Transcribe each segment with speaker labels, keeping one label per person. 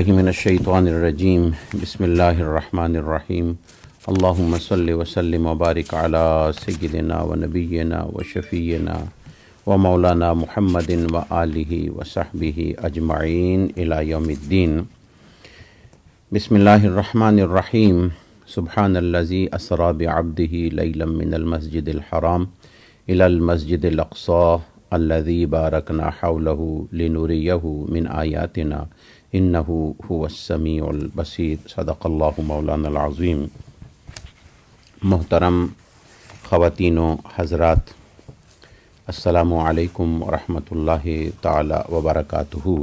Speaker 1: من الشیطان الرجیم بسم اللہ الرحمن الرحیم اللہم صلی وسلم وبارک علی سیدنا و نبینا و شفیعنا و مولانا محمد و آلہ و صحبہ اجمعین الی یوم الدین۔ بسم اللہ الرحمن الرحیم۔ سبحان الذی اسری بعبدہ لیلا من المسجد الحرام الی المسجد الاقصی الذی بارکنا حولہ لنریہ من آیاتنا انہ هو السمیع البصیر۔ صدق اللہ مولانا العظیم۔ محترم خواتین و حضرات، السلام علیکم ورحمۃ اللہ تعالی وبرکاتہ۔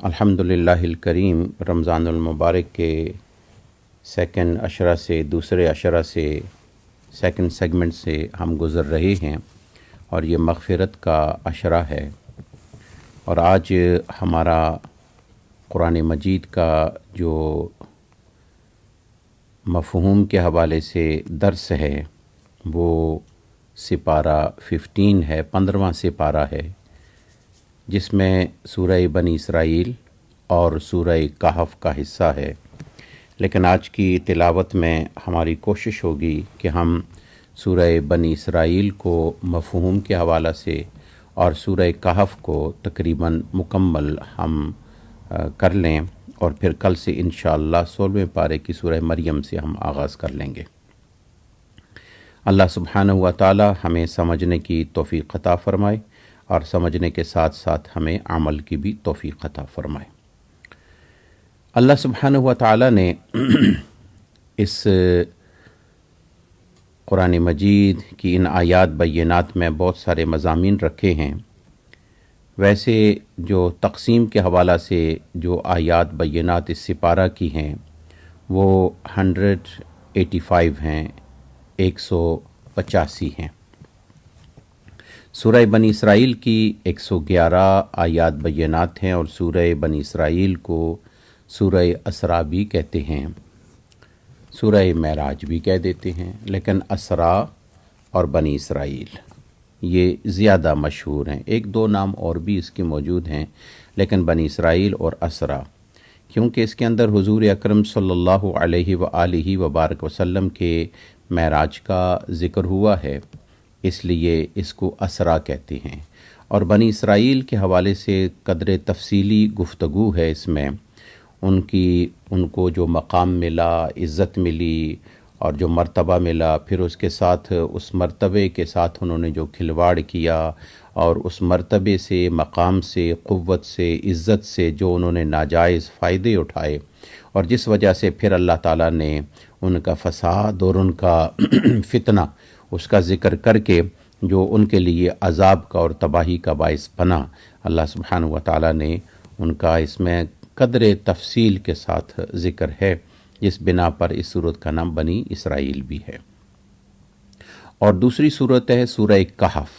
Speaker 1: الحمدللہ الکریم، رمضان المبارک کے سیکنڈ عشرہ سے دوسرے عشرہ سے سیکنڈ سیگمنٹ سے ہم گزر رہے ہیں اور یہ مغفرت کا عشرہ ہے، اور آج ہمارا قرآن مجید کا جو مفہوم کے حوالے سے درس ہے وہ سپارہ 15 ہے، 15واں سپارہ ہے، جس میں سورہ بنی اسرائیل اور سورہ کہف کا حصہ ہے۔ لیکن آج کی تلاوت میں ہماری کوشش ہوگی کہ ہم سورہ بنی اسرائیل کو مفہوم کے حوالے سے اور سورہ کہف کو تقریباً مکمل ہم کر لیں، اور پھر کل سے انشاءاللہ 16ویں پارے کی سورہ مریم سے ہم آغاز کر لیں گے۔ اللہ سبحانہ و تعالی ہمیں سمجھنے کی توفیق عطا فرمائے، اور سمجھنے کے ساتھ ساتھ ہمیں عمل کی بھی توفیق عطا فرمائے۔ اللہ سبحانہ و تعالی نے اس قرآن مجید کی ان آیات بینات میں بہت سارے مضامین رکھے ہیں۔ ویسے جو تقسیم کے حوالہ سے جو آیات بینات اس سپارہ کی ہیں وہ 185 ہیں، 185 ہیں۔ سورہ بنی اسرائیل کی 111 آیات بینات ہیں، اور سورہ بنی اسرائیل کو سورہ اسراء بھی کہتے ہیں، سورہ معراج بھی کہہ دیتے ہیں، لیکن اسراء اور بنی اسرائیل یہ زیادہ مشہور ہیں۔ ایک دو نام اور بھی اس کے موجود ہیں، لیکن بنی اسرائیل اور اسراء، کیونکہ اس کے اندر حضور اکرم صلی اللہ علیہ وآلہ وبارک وسلم کے معراج کا ذکر ہوا ہے، اس لیے اس کو اسراء کہتے ہیں۔ اور بنی اسرائیل کے حوالے سے قدر تفصیلی گفتگو ہے اس میں، ان کو جو مقام ملا، عزت ملی اور جو مرتبہ ملا، پھر اس کے ساتھ اس مرتبے کے ساتھ انہوں نے جو کھلواڑ کیا، اور اس مرتبے سے، مقام سے، قوت سے، عزت سے جو انہوں نے ناجائز فائدے اٹھائے، اور جس وجہ سے پھر اللہ تعالیٰ نے ان کا فساد اور ان کا فتنہ اس کا ذکر کر کے جو ان کے لیے عذاب کا اور تباہی کا باعث بنا، اللہ سبحانہ و تعالیٰ نے ان کا اس میں قدر تفصیل کے ساتھ ذکر ہے، جس بنا پر اس سورت کا نام بنی اسرائیل بھی ہے۔ اور دوسری سورت ہے سورہ کہف۔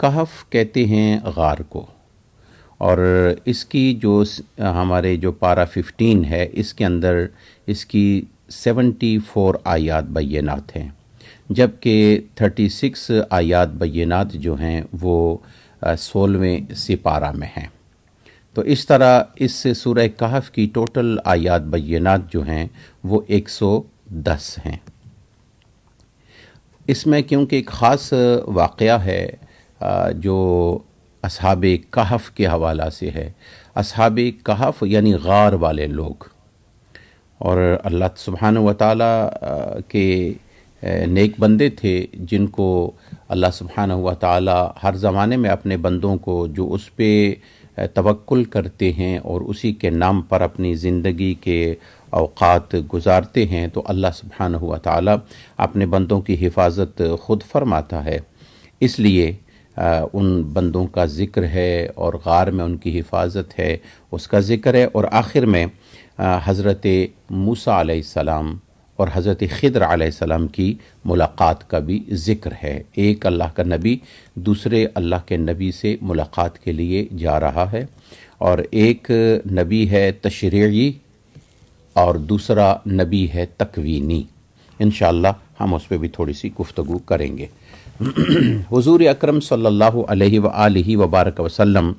Speaker 1: کہف کہتے ہیں غار کو، اور اس کی جو ہمارے جو پارہ 15 ہے، اس کے اندر اس کی 74 آیات بینات ہیں، جبکہ 36 آیات بینات جو ہیں وہ 16ویں سپارہ میں ہیں۔ تو اس طرح اس سورہ کہف کی ٹوٹل آیات بینات جو ہیں وہ 110 ہیں۔ اس میں کیونکہ ایک خاص واقعہ ہے جو اصحاب کہف کے حوالہ سے ہے۔ اصحاب کہف یعنی غار والے لوگ، اور اللہ سبحانہ و تعالیٰ کے نیک بندے تھے جن کو اللہ سبحانہ و تعالیٰ ہر زمانے میں اپنے بندوں کو جو اس پہ توکل کرتے ہیں اور اسی کے نام پر اپنی زندگی کے اوقات گزارتے ہیں، تو اللہ سبحانہ و تعالیٰ اپنے بندوں کی حفاظت خود فرماتا ہے۔ اس لیے ان بندوں کا ذکر ہے، اور غار میں ان کی حفاظت ہے، اس کا ذکر ہے، اور آخر میں حضرت موسیٰ علیہ السلام اور حضرت خضر علیہ السلام کی ملاقات کا بھی ذکر ہے۔ ایک اللہ کا نبی دوسرے اللہ کے نبی سے ملاقات کے لیے جا رہا ہے، اور ایک نبی ہے تشریعی اور دوسرا نبی ہے تکوینی۔ انشاءاللہ ہم اس پہ بھی تھوڑی سی گفتگو کریں گے۔ حضور اکرم صلی اللہ علیہ وآلہ وبارک وسلم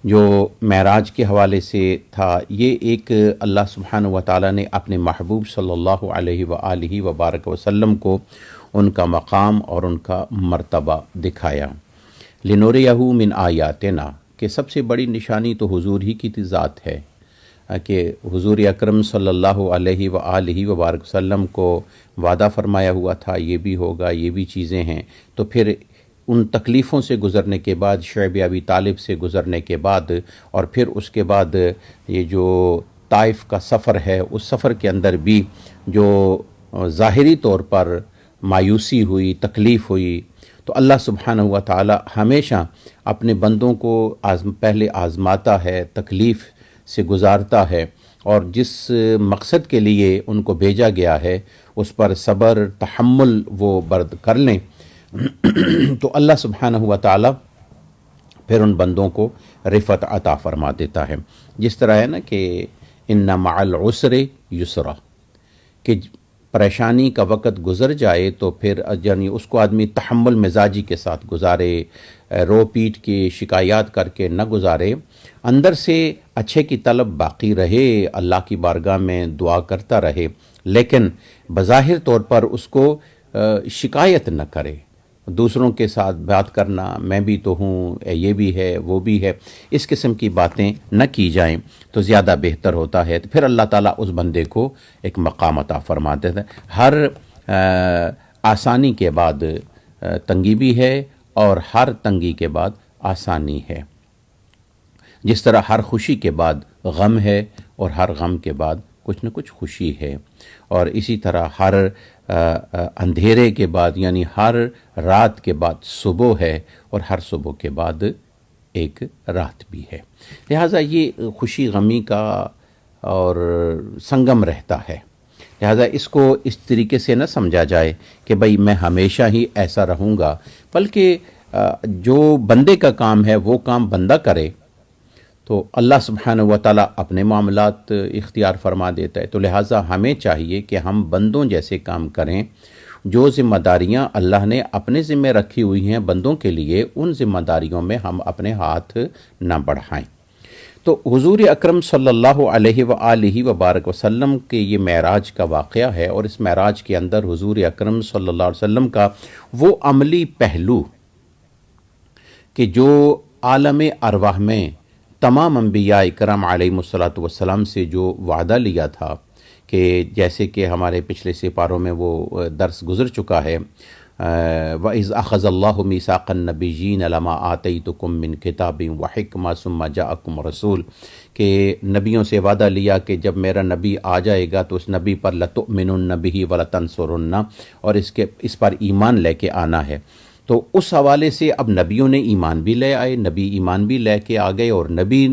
Speaker 1: جو معراج کے حوالے سے تھا، یہ ایک اللہ سبحانہ و تعالیٰ نے اپنے محبوب صلی اللہ علیہ وآلہ وبارک وسلم کو ان کا مقام اور ان کا مرتبہ دکھایا۔ لنوریہ من آیاتنا، کہ سب سے بڑی نشانی تو حضور ہی کی ذات ہے، کہ حضور اکرم صلی اللہ علیہ وآلہ وبارک وسلم کو وعدہ فرمایا ہوا تھا یہ بھی ہوگا، یہ بھی چیزیں ہیں، تو پھر ان تکلیفوں سے گزرنے کے بعد، شعیب ابی طالب سے گزرنے کے بعد، اور پھر اس کے بعد یہ جو طائف کا سفر ہے، اس سفر کے اندر بھی جو ظاہری طور پر مایوسی ہوئی، تکلیف ہوئی، تو اللہ سبحانہ و تعالی ہمیشہ اپنے بندوں کو پہلے آزماتا ہے، تکلیف سے گزارتا ہے، اور جس مقصد کے لیے ان کو بھیجا گیا ہے اس پر صبر تحمل وہ برد کر لیں، تو اللہ سبحانہ و تعالی پھر ان بندوں کو رفعت عطا فرما دیتا ہے۔ جس طرح ہے نا کہ ان مع العسر یسرا، کہ پریشانی کا وقت گزر جائے تو پھر یعنی اس کو آدمی تحمل مزاجی کے ساتھ گزارے، رو پیٹ کے شکایات کر کے نہ گزارے، اندر سے اچھے کی طلب باقی رہے، اللہ کی بارگاہ میں دعا کرتا رہے، لیکن بظاہر طور پر اس کو شکایت نہ کرے، دوسروں کے ساتھ بات کرنا، میں بھی تو ہوں، یہ بھی ہے، وہ بھی ہے، اس قسم کی باتیں نہ کی جائیں تو زیادہ بہتر ہوتا ہے۔ تو پھر اللہ تعالیٰ اس بندے کو ایک مقام عطا فرما دیتا ہے۔ ہر آسانی کے بعد تنگی بھی ہے، اور ہر تنگی کے بعد آسانی ہے۔ جس طرح ہر خوشی کے بعد غم ہے، اور ہر غم کے بعد کچھ نہ کچھ خوشی ہے، اور اسی طرح ہر اندھیرے کے بعد یعنی ہر رات کے بعد صبح ہے، اور ہر صبح کے بعد ایک رات بھی ہے۔ لہٰذا یہ خوشی غمی کا اور سنگم رہتا ہے، لہٰذا اس کو اس طریقے سے نہ سمجھا جائے کہ بھئی میں ہمیشہ ہی ایسا رہوں گا، بلکہ جو بندے کا کام ہے وہ کام بندہ کرے تو اللہ سبحانہ و تعالیٰ اپنے معاملات اختیار فرما دیتا ہے۔ تو لہٰذا ہمیں چاہیے کہ ہم بندوں جیسے کام کریں، جو ذمہ داریاں اللہ نے اپنے ذمہ رکھی ہوئی ہیں بندوں کے لیے، ان ذمہ داریوں میں ہم اپنے ہاتھ نہ بڑھائیں۔ تو حضور اکرم صلی اللہ علیہ وآلہ وبارک وسلم کے یہ معراج کا واقعہ ہے، اور اس معراج کے اندر حضور اکرم صلی اللہ علیہ وسلم کا وہ عملی پہلو کہ جو عالم ارواح میں تمام انبیاء کرام علیہم الصلاۃ والسلام سے جو وعدہ لیا تھا، کہ جیسے کہ ہمارے پچھلے سپاروں میں وہ درس گزر چکا ہے، وَإِذْ أَخَذَ اللَّهُ مِيثَاقَ النَّبِيِّينَ لَمَا آتَيْتُكُم مِّن كِتَابٍ وَحِكْمَةٍ ثُمَّ جَاءَكُمْ رَسُولٌ، کہ نبیوں سے وعدہ لیا کہ جب میرا نبی آ جائے گا تو اس نبی پر لَتُؤْمِنُنَّ بِهِ وَلَتَنصُرُنَّ، اور اس پر ایمان لے کے آنا ہے۔ تو اس حوالے سے اب نبیوں نے ایمان بھی لے آئے، نبی ایمان بھی لے کے آ گئے، اور نبی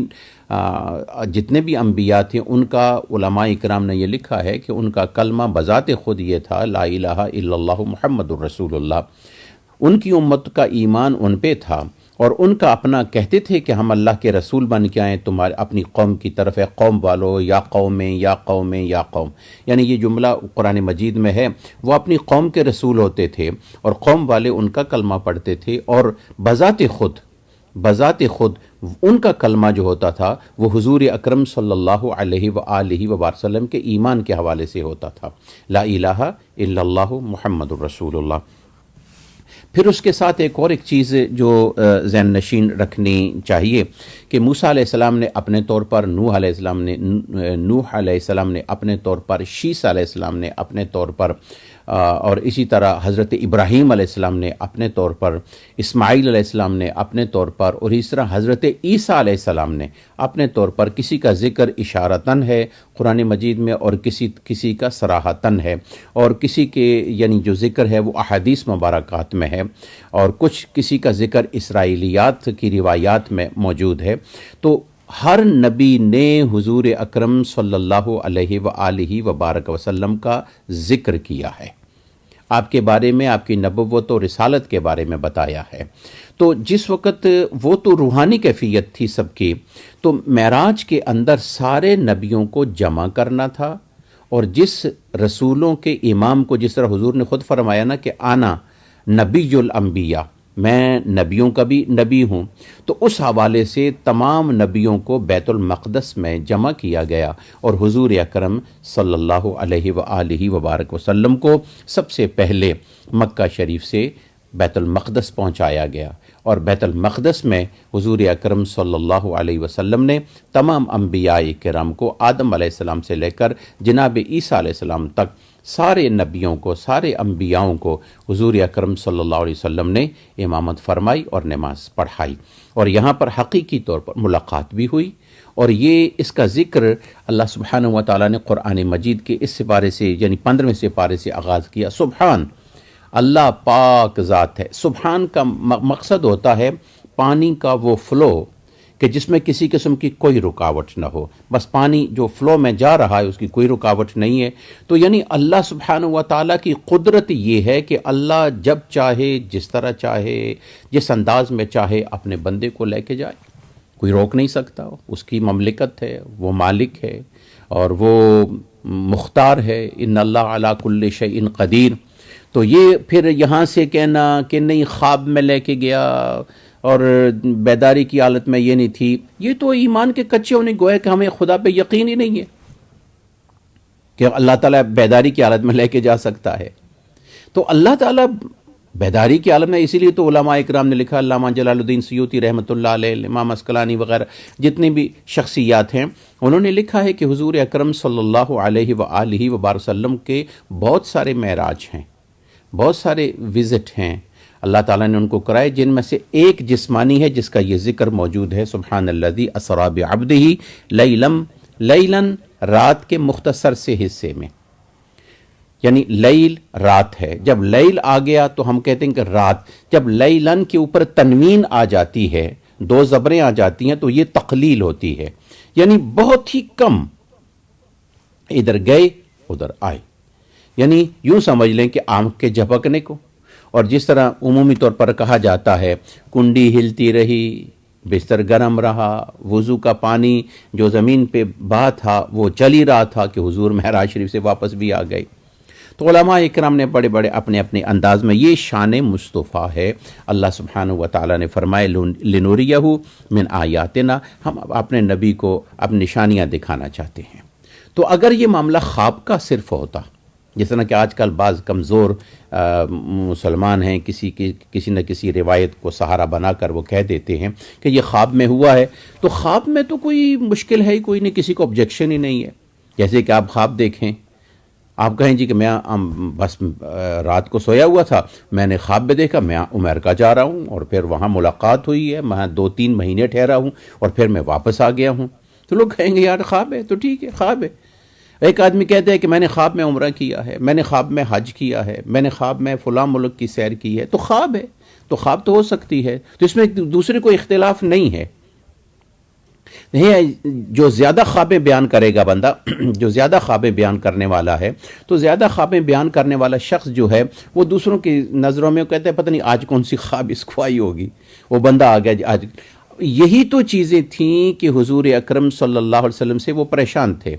Speaker 1: جتنے بھی انبیاء تھے ان کا علماء اکرام نے یہ لکھا ہے کہ ان کا کلمہ بذات خود یہ تھا، لا الہ الا اللہ محمد الرسول اللہ۔ ان کی امت کا ایمان ان پہ تھا، اور ان کا اپنا کہتے تھے کہ ہم اللہ کے رسول بن کے آئیں تمہارے اپنی قوم کی طرف، ہے قوم والو یا قومیں یا قومیں یا قوم، یعنی یہ جملہ قرآن مجید میں ہے، وہ اپنی قوم کے رسول ہوتے تھے، اور قوم والے ان کا کلمہ پڑھتے تھے، اور بذات خود ان کا کلمہ جو ہوتا تھا وہ حضور اکرم صلی اللہ علیہ وآلہ وسلم کے ایمان کے حوالے سے ہوتا تھا، لا الہ الا اللہ محمد الرسول اللہ۔ پھر اس کے ساتھ ایک چیز جو ذہن نشین رکھنی چاہیے کہ موسیٰ علیہ السلام نے اپنے طور پر، نوح علیہ السلام نے اپنے طور پر، شیس علیہ السلام نے اپنے طور پر، اور اسی طرح حضرت ابراہیم علیہ السلام نے اپنے طور پر، اسماعیل علیہ السلام نے اپنے طور پر، اور اس طرح حضرت عیسیٰ علیہ السلام نے اپنے طور پر، کسی کا ذکر اشارتاً ہے قرآن مجید میں، اور کسی کا صراحتاً ہے، اور کسی کے یعنی جو ذکر ہے وہ احادیث مبارکات میں ہے، اور کسی کا ذکر اسرائیلیات کی روایات میں موجود ہے۔ تو ہر نبی نے حضور اکرم صلی اللہ علیہ وآلہ وبارک وسلم کا ذکر کیا ہے، آپ کے بارے میں، آپ کی نبوت و رسالت کے بارے میں بتایا ہے۔ تو جس وقت وہ تو روحانی کیفیت تھی سب کی، تو معراج کے اندر سارے نبیوں کو جمع کرنا تھا، اور جس رسولوں کے امام کو، جس طرح حضور نے خود فرمایا نا کہ آنا نبی الانبیاء، میں نبیوں کا بھی نبی ہوں، تو اس حوالے سے تمام نبیوں کو بیت المقدس میں جمع کیا گیا اور حضور اکرم صلی اللہ علیہ وآلہ وبارک وسلم کو سب سے پہلے مکہ شریف سے بیت المقدس پہنچایا گیا، اور بیت المقدس میں حضور اکرم صلی اللہ علیہ وسلم نے تمام انبیاء کرام کو، آدم علیہ السلام سے لے کر جناب عیسیٰ علیہ السلام تک سارے نبیوں کو، سارے انبیاؤں کو حضور اکرم صلی اللہ علیہ وسلم نے امامت فرمائی اور نماز پڑھائی، اور یہاں پر حقیقی طور پر ملاقات بھی ہوئی۔ اور یہ اس کا ذکر اللہ سبحانہ و تعالیٰ نے قرآن مجید کے اس سپارے سے یعنی 15ویں سپارے سے آغاز کیا۔ سبحان، اللہ پاک ذات ہے۔ سبحان کا مقصد ہوتا ہے پانی کا وہ فلو کہ جس میں کسی قسم کی کوئی رکاوٹ نہ ہو، بس پانی جو فلو میں جا رہا ہے اس کی کوئی رکاوٹ نہیں ہے۔ تو یعنی اللہ سبحانہ و تعالیٰ کی قدرت یہ ہے کہ اللہ جب چاہے، جس طرح چاہے، جس انداز میں چاہے اپنے بندے کو لے کے جائے، کوئی روک نہیں سکتا۔ اس کی مملکت ہے، وہ مالک ہے اور وہ مختار ہے۔ ان اللہ علی کل شیء قدیر۔ تو یہ پھر یہاں سے کہنا کہ نہیں خواب میں لے کے گیا اور بیداری کی حالت میں یہ نہیں تھی، یہ تو ایمان کے کچے ہونے گویا کہ ہمیں خدا پہ یقین ہی نہیں ہے کہ اللہ تعالیٰ بیداری کی حالت میں لے کے جا سکتا ہے۔ تو اللہ تعالیٰ بیداری کی حالت میں، اسی لیے تو علماء اکرام نے لکھا، علامہ جلال الدین سیوطی رحمۃ اللہ علیہ، امام عسقلانی وغیرہ جتنی بھی شخصیات ہیں، انہوں نے لکھا ہے کہ حضور اکرم صلی اللہ علیہ وآلہ وبارک وسلم کے بہت سارے معراج ہیں، بہت سارے وزٹ ہیں اللہ تعالیٰ نے ان کو کرائے، جن میں سے ایک جسمانی ہے جس کا یہ ذکر موجود ہے، سبحان الذی اسریٰ بعبدہ لیلاً، رات کے مختصر سے حصے میں، یعنی لیل رات ہے۔ جب لیل آ گیا تو ہم کہتے ہیں کہ رات، جب لیلاً کے اوپر تنوین آ جاتی ہے، دو زبریں آ جاتی ہیں، تو یہ تقلیل ہوتی ہے، یعنی بہت ہی کم، ادھر گئے ادھر آئے، یعنی یوں سمجھ لیں کہ آنکھ کے جھپکنے کو۔ اور جس طرح عمومی طور پر کہا جاتا ہے کنڈی ہلتی رہی، بستر گرم رہا، وضو کا پانی جو زمین پہ بہا تھا وہ چل ہی رہا تھا کہ حضور معراج شریف سے واپس بھی آ گئے۔ تو علماء اکرام نے بڑے بڑے اپنے اپنے انداز میں، یہ شان مصطفیٰ ہے۔ اللہ سبحانہ و تعالیٰ نے فرمائے لنوریہ من آیاتنا، ہم اپنے نبی کو اب نشانیاں دکھانا چاہتے ہیں۔ تو اگر یہ معاملہ خواب کا صرف ہوتا، جس طرح کہ آج کل بعض کمزور مسلمان ہیں کسی نہ کسی روایت کو سہارا بنا کر وہ کہہ دیتے ہیں کہ یہ خواب میں ہوا ہے، تو خواب میں تو کوئی مشکل ہے ہی کوئی نہیں، کسی کو آبجیکشن ہی نہیں ہے۔ جیسے کہ آپ خواب دیکھیں، آپ کہیں جی کہ میں بس رات کو سویا ہوا تھا، میں نے خواب میں دیکھا میں امریکہ جا رہا ہوں اور پھر وہاں ملاقات ہوئی ہے، میں 2-3 مہینے ٹھہرا ہوں اور پھر میں واپس آ گیا ہوں، تو لوگ کہیں گے یار خواب ہے تو ٹھیک ہے، خواب ہے۔ ایک آدمی کہتے ہیں کہ میں نے خواب میں عمرہ کیا ہے، میں نے خواب میں حج کیا ہے، میں نے خواب میں فلاں ملک کی سیر کی ہے، تو خواب ہے، تو خواب تو ہو سکتی ہے، تو اس میں دوسرے کو اختلاف نہیں ہے۔ جو زیادہ خوابیں بیان کرے گا بندہ، جو زیادہ خوابیں بیان کرنے والا ہے، تو زیادہ خوابیں بیان کرنے والا شخص جو ہے وہ دوسروں کی نظروں میں کہتے ہیں پتہ نہیں آج کون سی خواب اس کو آئی ہوگی، وہ بندہ آ گیا آج۔ یہی تو چیزیں تھیں کہ حضور اکرم صلی اللہ علیہ وسلم سے وہ پریشان تھے۔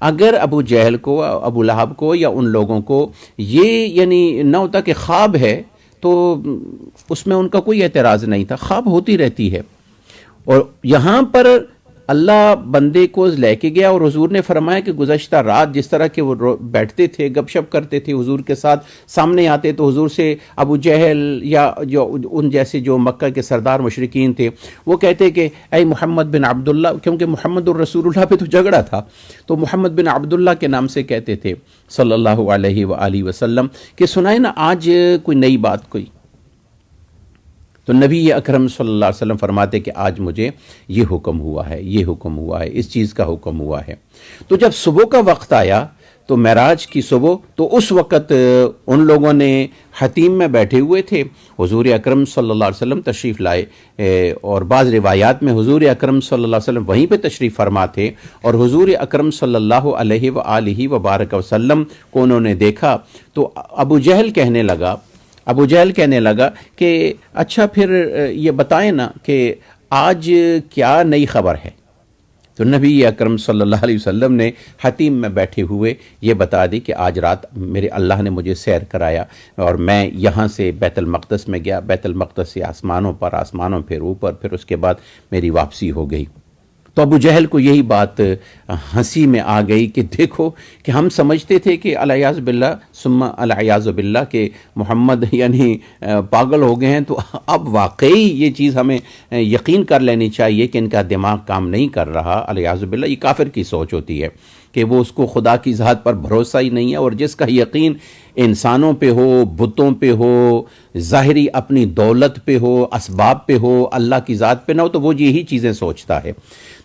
Speaker 1: اگر ابو جہل کو، ابو لہب کو یا ان لوگوں کو یہ یعنی نہ ہوتا کہ خواب ہے، تو اس میں ان کا کوئی اعتراض نہیں تھا، خواب ہوتی رہتی ہے۔ اور یہاں پر اللہ بندے کو لے کے گیا اور حضور نے فرمایا کہ گزشتہ رات جس طرح کہ وہ بیٹھتے تھے، گپ شپ کرتے تھے حضور کے ساتھ، سامنے آتے تو حضور سے ابو جہل یا جو ان جیسے جو مکہ کے سردار مشرکین تھے وہ کہتے کہ اے محمد بن عبداللہ، کیونکہ محمد الرسول اللہ پہ تو جھگڑا تھا، تو محمد بن عبداللہ کے نام سے کہتے تھے صلی اللہ علیہ وآلہ وسلم کہ سنائے نا آج کوئی نئی بات کوئی۔ تو نبی اکرم صلی اللہ علیہ وسلم فرماتے کہ آج مجھے یہ حکم ہوا ہے، یہ حکم ہوا ہے، اس چیز کا حکم ہوا ہے۔ تو جب صبح کا وقت آیا تو معراج کی صبح، تو اس وقت ان لوگوں نے حتیم میں بیٹھے ہوئے تھے، حضور اکرم صلی اللہ علیہ وسلم تشریف لائے، اور بعض روایات میں حضور اکرم صلی اللہ علیہ وسلم وہیں پہ تشریف فرما تھے، اور حضور اکرم صلی اللہ علیہ وآلہ وبارک وسلم کو انہوں نے دیکھا۔ تو ابو جہل کہنے لگا کہ اچھا پھر یہ بتائیں نا کہ آج کیا نئی خبر ہے، تو نبی اکرم صلی اللہ علیہ وسلم نے حتیم میں بیٹھے ہوئے یہ بتا دی کہ آج رات میرے اللہ نے مجھے سیر کرایا اور میں یہاں سے بیت المقدس میں گیا، بیت المقدس سے آسمانوں پر، آسمانوں پھر اوپر، پھر اس کے بعد میری واپسی ہو گئی۔ تو ابو جہل کو یہی بات ہنسی میں آ گئی کہ دیکھو کہ ہم سمجھتے تھے کہ الیاذ باللہ ثم الیاذ باللہ کہ محمد یعنی پاگل ہو گئے ہیں، تو اب واقعی یہ چیز ہمیں یقین کر لینی چاہیے کہ ان کا دماغ کام نہیں کر رہا۔ الیاذ باللہ یہ کافر کی سوچ ہوتی ہے کہ وہ اس کو خدا کی ذات پر بھروسہ ہی نہیں ہے، اور جس کا یقین انسانوں پہ ہو، بتوں پہ ہو، ظاہری اپنی دولت پہ ہو، اسباب پہ ہو، اللہ کی ذات پہ نہ ہو، تو وہ یہی چیزیں سوچتا ہے۔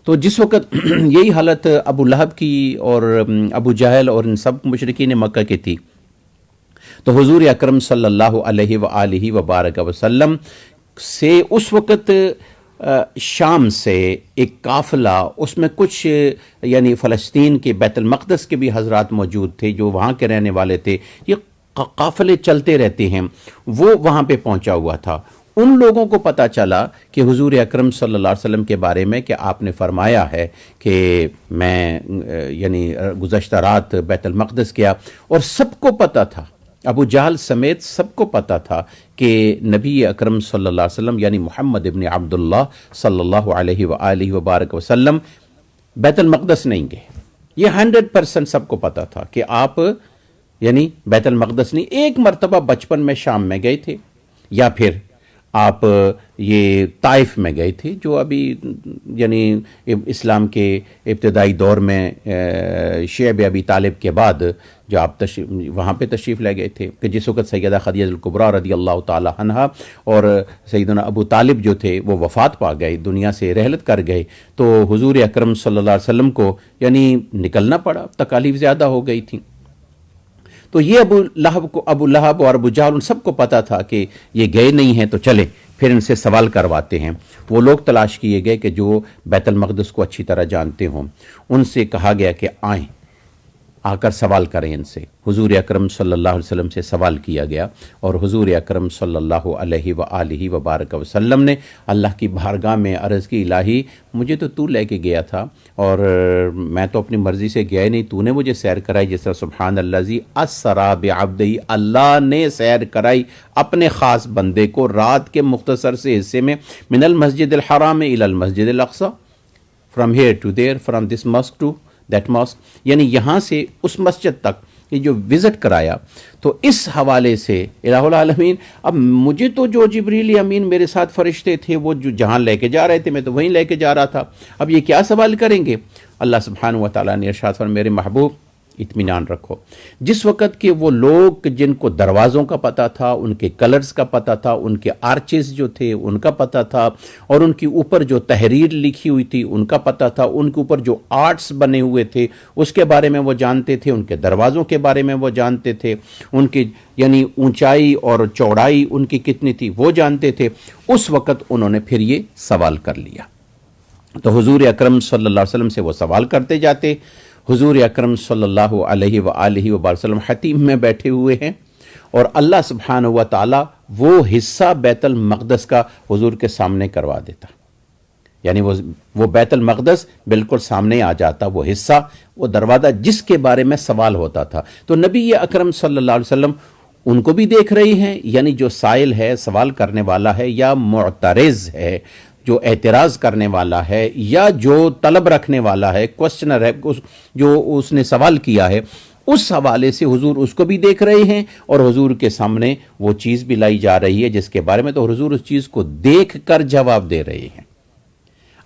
Speaker 1: تو جس وقت یہی حالت ابو لہب کی اور ابو جہل اور ان سب مشرکین مکہ کی تھی، تو حضور اکرم صلی اللہ علیہ وآلہ وبارک وسلم سے اس وقت شام سے ایک قافلہ، اس میں کچھ یعنی فلسطین کے بیت المقدس کے بھی حضرات موجود تھے جو وہاں کے رہنے والے تھے، یہ قافلے چلتے رہتے ہیں، وہ وہاں پہ پہنچا ہوا تھا۔ ان لوگوں کو پتہ چلا کہ حضور اکرم صلی اللہ علیہ وسلم کے بارے میں کہ آپ نے فرمایا ہے کہ میں یعنی گزشتہ رات بیت المقدس گیا، اور سب کو پتہ تھا، ابو جہل سمیت سب کو پتہ تھا کہ نبی اکرم صلی اللہ علیہ وسلم یعنی محمد ابن عبداللہ صلی اللہ علیہ وآلہ وبارک وسلم بیت المقدس نہیں گئے۔ یہ 100% سب کو پتہ تھا کہ آپ یعنی بیت المقدس نہیں، ایک مرتبہ بچپن میں شام میں گئے تھے، یا پھر آپ یہ طائف میں گئے تھے، جو ابھی یعنی اسلام کے ابتدائی دور میں شعب ابی طالب کے بعد جو آپ وہاں پہ تشریف لے گئے تھے، کہ جس وقت سیدہ خدیجہ الکبریٰ رضی اللہ تعالی عنہا اور سیدنا ابو طالب جو تھے وہ وفات پا گئے، دنیا سے رحلت کر گئے، تو حضور اکرم صلی اللہ علیہ وسلم کو یعنی نکلنا پڑا، تکالیف زیادہ ہو گئی تھیں۔ تو یہ ابو لہب اور ابو جہل ان سب کو پتا تھا کہ یہ گئے نہیں ہیں، تو چلے پھر ان سے سوال کرواتے ہیں۔ وہ لوگ تلاش کیے گئے کہ جو بیت المقدس کو اچھی طرح جانتے ہوں، ان سے کہا گیا کہ آئیں، آ کر سوال کریں ان سے۔ حضور اکرم صلی اللہ علیہ وسلم سے سوال کیا گیا، اور حضور اکرم صلی اللہ علیہ وآلہ وبارک وسلم نے اللہ کی بارگاہ میں عرض کی، الہی مجھے تو لے کے گیا تھا، اور میں تو اپنی مرضی سے گیا ہی نہیں، تو نے مجھے سیر کرائی، جس طرح سبحان الذی اسریٰ بعبدہ، اللہ نے سیر کرائی اپنے خاص بندے کو رات کے مختصر سے حصے میں، من المسجد الحرام الی المسجد الاقصی، from here to there, from this mosque to that mosque, یعنی یہاں سے اس مسجد تک یہ جو وزٹ کرایا۔ تو اس حوالے سے الہ العالمین، اب مجھے تو جو جبریل امین میرے ساتھ فرشتے تھے وہ جو جہاں لے کے جا رہے تھے میں تو وہیں لے کے جا رہا تھا، اب یہ کیا سوال کریں گے؟ اللہ سبحانہ و تعالیٰ نے ارشاد فرمایا، میرے محبوب اطمینان رکھو۔ جس وقت کہ وہ لوگ جن کو دروازوں کا پتہ تھا، ان کے کلرز کا پتہ تھا، ان کے آرچز جو تھے ان کا پتہ تھا، اور ان کے اوپر جو تحریر لکھی ہوئی تھی ان کا پتہ تھا، ان کے اوپر جو آرٹس بنے ہوئے تھے اس کے بارے میں وہ جانتے تھے، ان کے دروازوں کے بارے میں وہ جانتے تھے، ان کی یعنی اونچائی اور چوڑائی ان کی کتنی تھی وہ جانتے تھے، اس وقت انہوں نے پھر یہ سوال کر لیا۔ تو حضور اکرم صلی اللہ علیہ وسلم سے وہ سوال کرتے جاتے۔ حضور اکرم صلی اللہ علیہ وآلہ وسلم حتیم میں بیٹھے ہوئے ہیں، اور اللہ سبحانہ و تعالیٰ وہ حصہ بیت المقدس کا حضور کے سامنے کروا دیتا، یعنی وہ بیت المقدس بالکل سامنے آ جاتا، وہ حصہ، وہ دروازہ جس کے بارے میں سوال ہوتا تھا۔ تو نبی اکرم صلی اللہ علیہ وسلم ان کو بھی دیکھ رہی ہیں، یعنی جو سائل ہے، سوال کرنے والا ہے، یا معترض ہے جو اعتراض کرنے والا ہے، یا جو طلب رکھنے والا ہے، کوسچنر ہے، جو اس نے سوال کیا ہے، اس حوالے سے حضور اس کو بھی دیکھ رہے ہیں، اور حضور کے سامنے وہ چیز بھی لائی جا رہی ہے جس کے بارے میں تو حضور اس چیز کو دیکھ کر جواب دے رہے ہیں۔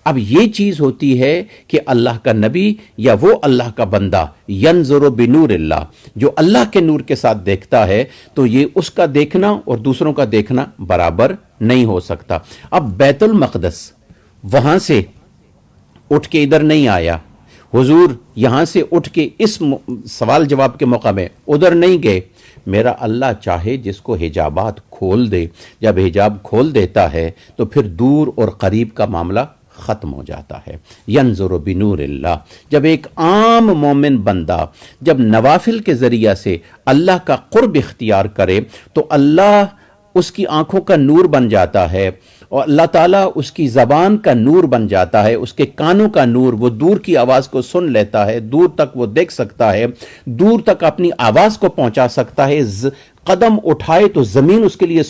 Speaker 1: اب یہ چیز ہوتی ہے کہ اللہ کا نبی یا وہ اللہ کا بندہ ینظر بنور اللہ، جو اللہ کے نور کے ساتھ دیکھتا ہے، تو یہ اس کا دیکھنا اور دوسروں کا دیکھنا برابر نہیں ہو سکتا۔ اب بیت المقدس وہاں سے اٹھ کے ادھر نہیں آیا، حضور یہاں سے اٹھ کے اس سوال جواب کے موقع میں ادھر نہیں گئے۔ میرا اللہ چاہے جس کو حجابات کھول دے، جب حجاب کھول دیتا ہے تو پھر دور اور قریب کا معاملہ ختم ہو جاتا ہے۔ ینظر بنور اللہ، جب ایک عام مومن بندہ جب نوافل کے ذریعہ سے اللہ کا قرب اختیار کرے تو اللہ اس کی آنکھوں کا نور بن جاتا ہے، اور اللہ تعالیٰ اس کی زبان کا نور بن جاتا ہے، اس کے کانوں کا نور، وہ دور کی آواز کو سن لیتا ہے، دور تک وہ دیکھ سکتا ہے، دور تک اپنی آواز کو پہنچا سکتا ہے، قدم اٹھائے تو زمین اس کے لیے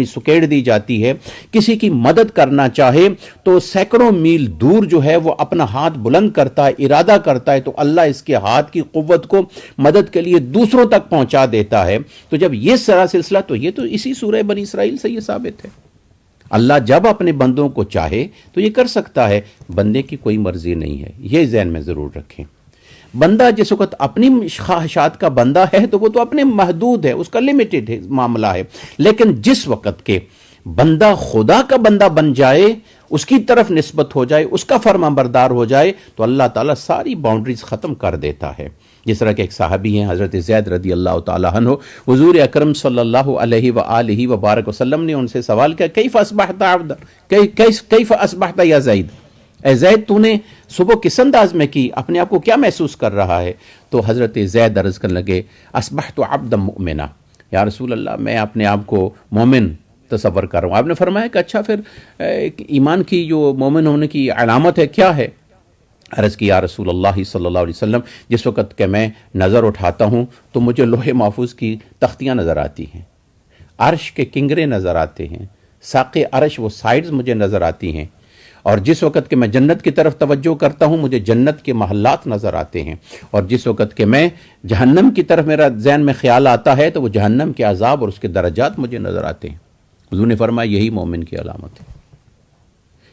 Speaker 1: سکیڑ دی جاتی ہے، کسی کی مدد کرنا چاہے تو سینکڑوں میل دور جو ہے وہ اپنا ہاتھ بلند کرتا ہے، ارادہ کرتا ہے تو اللہ اس کے ہاتھ کی قوت کو مدد کے لیے دوسروں تک پہنچا دیتا ہے۔ تو جب یہ سارا سلسلہ، تو یہ تو اسی سورہ بنی اسرائیل سے یہ ثابت ہے۔ اللہ جب اپنے بندوں کو چاہے تو یہ کر سکتا ہے، بندے کی کوئی مرضی نہیں ہے، یہ ذہن میں ضرور رکھیں۔ بندہ جس وقت اپنی خواہشات کا بندہ ہے تو وہ تو اپنے محدود ہے، اس کا لمیٹڈ معاملہ ہے، لیکن جس وقت کے بندہ خدا کا بندہ بن جائے، اس کی طرف نسبت ہو جائے، اس کا فرمان بردار ہو جائے تو اللہ تعالیٰ ساری باؤنڈریز ختم کر دیتا ہے۔ جس طرح کہ ایک صحابی ہیں حضرت زید رضی اللہ تعالیٰ عنہ، حضور اکرم صلی اللہ علیہ وآلہ وبارک وسلم نے ان سے سوال کیا، کیف اصبحت عبدا، کیف اصبحت یا زید، اے زید تو نے صبح کس انداز میں کی، اپنے آپ کو کیا محسوس کر رہا ہے؟ تو حضرت زید عرض کرنے لگے، اصبحت عبدا مؤمنا، یا رسول اللہ میں اپنے آپ کو مومن تصور کر رہا ہوں۔ آپ نے فرمایا کہ اچھا پھر ایمان کی جو مومن ہونے کی علامت ہے کیا ہے؟ عرض کی یا رسول اللہ صلی اللہ علیہ وسلم، جس وقت کہ میں نظر اٹھاتا ہوں تو مجھے لوح محفوظ کی تختیاں نظر آتی ہیں، عرش کے کنگرے نظر آتے ہیں، ساقِ عرش وہ سائیڈز مجھے نظر آتی ہیں، اور جس وقت کہ میں جنت کی طرف توجہ کرتا ہوں مجھے جنت کے محلات نظر آتے ہیں، اور جس وقت کہ میں جہنم کی طرف میرا ذہن میں خیال آتا ہے تو وہ جہنم کے عذاب اور اس کے درجات مجھے نظر آتے ہیں۔ حضور نے فرمایا یہی مومن کی علامت ہے،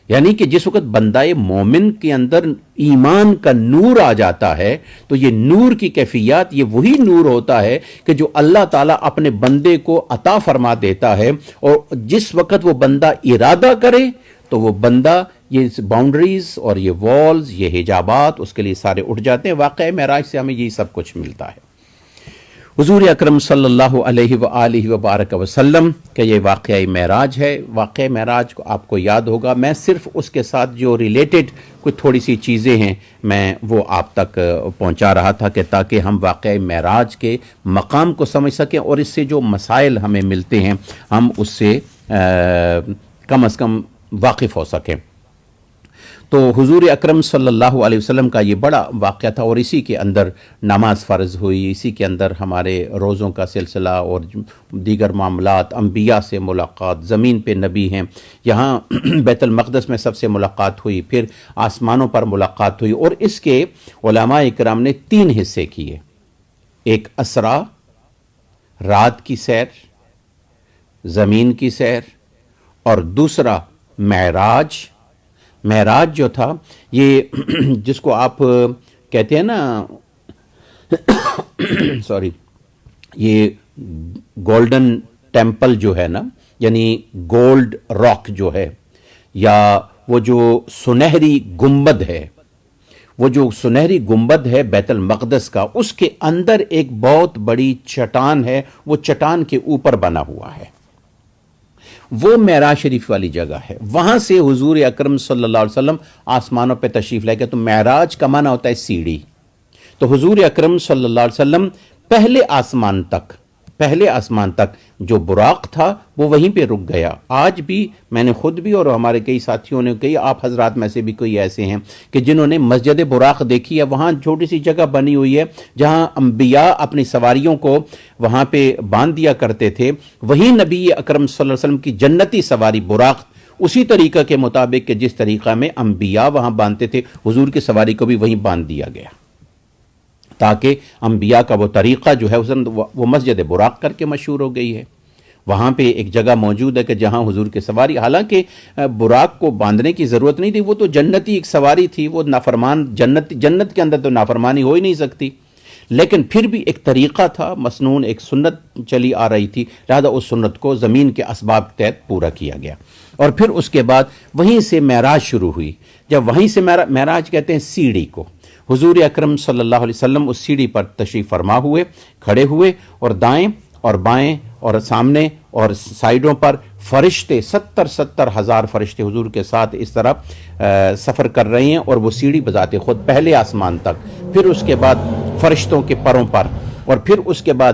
Speaker 1: یعنی کہ جس وقت بندہ مومن کے اندر ایمان کا نور آ جاتا ہے تو یہ نور کی کیفیات، یہ وہی نور ہوتا ہے کہ جو اللہ تعالیٰ اپنے بندے کو عطا فرما دیتا ہے، اور جس وقت وہ بندہ ارادہ کرے تو وہ بندہ یہ باؤنڈریز اور یہ والز، یہ حجابات اس کے لیے سارے اٹھ جاتے ہیں۔ واقعہ معراج سے ہمیں یہی سب کچھ ملتا ہے۔ حضور اکرم صلی اللہ علیہ وآلہ وبارک وسلم کہ یہ واقعہ معراج ہے۔ واقعہ معراج کو آپ کو یاد ہوگا، میں صرف اس کے ساتھ جو ریلیٹڈ کچھ تھوڑی سی چیزیں ہیں میں وہ آپ تک پہنچا رہا تھا، کہ تاکہ ہم واقعہ معراج کے مقام کو سمجھ سکیں اور اس سے جو مسائل ہمیں ملتے ہیں ہم اس سے کم از کم واقف ہو سکیں۔ تو حضور اکرم صلی اللہ علیہ وسلم کا یہ بڑا واقعہ تھا، اور اسی کے اندر نماز فرض ہوئی، اسی کے اندر ہمارے روزوں کا سلسلہ اور دیگر معاملات، انبیاء سے ملاقات، زمین پہ نبی ہیں، یہاں بیت المقدس میں سب سے ملاقات ہوئی، پھر آسمانوں پر ملاقات ہوئی، اور اس کے علماء اکرام نے 3 حصے کیے، ایک اسرا، رات کی سیر، زمین کی سیر، اور دوسرا معراج۔ معراج جو تھا یہ جس کو آپ کہتے ہیں نا سوری، یہ گولڈن ٹیمپل جو ہے نا، یعنی گولڈ راک جو ہے، یا وہ جو سنہری گنبد ہے، وہ جو سنہری گنبد ہے بیت المقدس کا، اس کے اندر ایک بہت بڑی چٹان ہے، وہ چٹان کے اوپر بنا ہوا ہے، وہ معراج شریف والی جگہ ہے۔ وہاں سے حضور اکرم صلی اللہ علیہ وسلم آسمانوں پہ تشریف لے گئے۔ تو معراج کا معنی ہوتا ہے سیڑھی۔ تو حضور اکرم صلی اللہ علیہ وسلم پہلے آسمان تک جو براق تھا وہ وہیں پہ رک گیا۔ آج بھی میں نے خود بھی اور ہمارے کئی ساتھیوں نے، کئی آپ حضرات میں سے بھی کوئی ایسے ہیں کہ جنہوں نے مسجد براق دیکھی ہے، وہاں چھوٹی سی جگہ بنی ہوئی ہے جہاں انبیاء اپنی سواریوں کو وہاں پہ باندھ دیا کرتے تھے، وہی نبی اکرم صلی اللہ علیہ وسلم کی جنتی سواری براق اسی طریقہ کے مطابق کہ جس طریقہ میں انبیاء وہاں باندھتے تھے، حضور کی سواری کو بھی وہیں باندھ دیا گیا، تاکہ انبیاء کا وہ طریقہ جو ہے وہ مسجد براق کر کے مشہور ہو گئی ہے۔ وہاں پہ ایک جگہ موجود ہے کہ جہاں حضور کی سواری، حالانکہ براق کو باندھنے کی ضرورت نہیں تھی، وہ تو جنتی ایک سواری تھی، وہ نافرمان جنت کے اندر تو نافرمانی ہو ہی نہیں سکتی، لیکن پھر بھی ایک طریقہ تھا مسنون، ایک سنت چلی آ رہی تھی، لہذا اس سنت کو زمین کے اسباب کے تحت پورا کیا گیا۔ اور پھر اس کے بعد وہیں سے معراج شروع ہوئی۔ جب وہیں سے معراج کہتے ہیں سیڑھی کو، حضور اکرم صلی اللہ علیہ وسلم اس سیڑھی پر تشریف فرما ہوئے، کھڑے ہوئے، اور دائیں اور بائیں اور سامنے اور سائیڈوں پر فرشتے 70 ہزار فرشتے حضور کے ساتھ اس طرح سفر کر رہے ہیں، اور وہ سیڑھی بذات خود پہلے آسمان تک، پھر اس کے بعد فرشتوں کے پروں پر، اور پھر اس کے بعد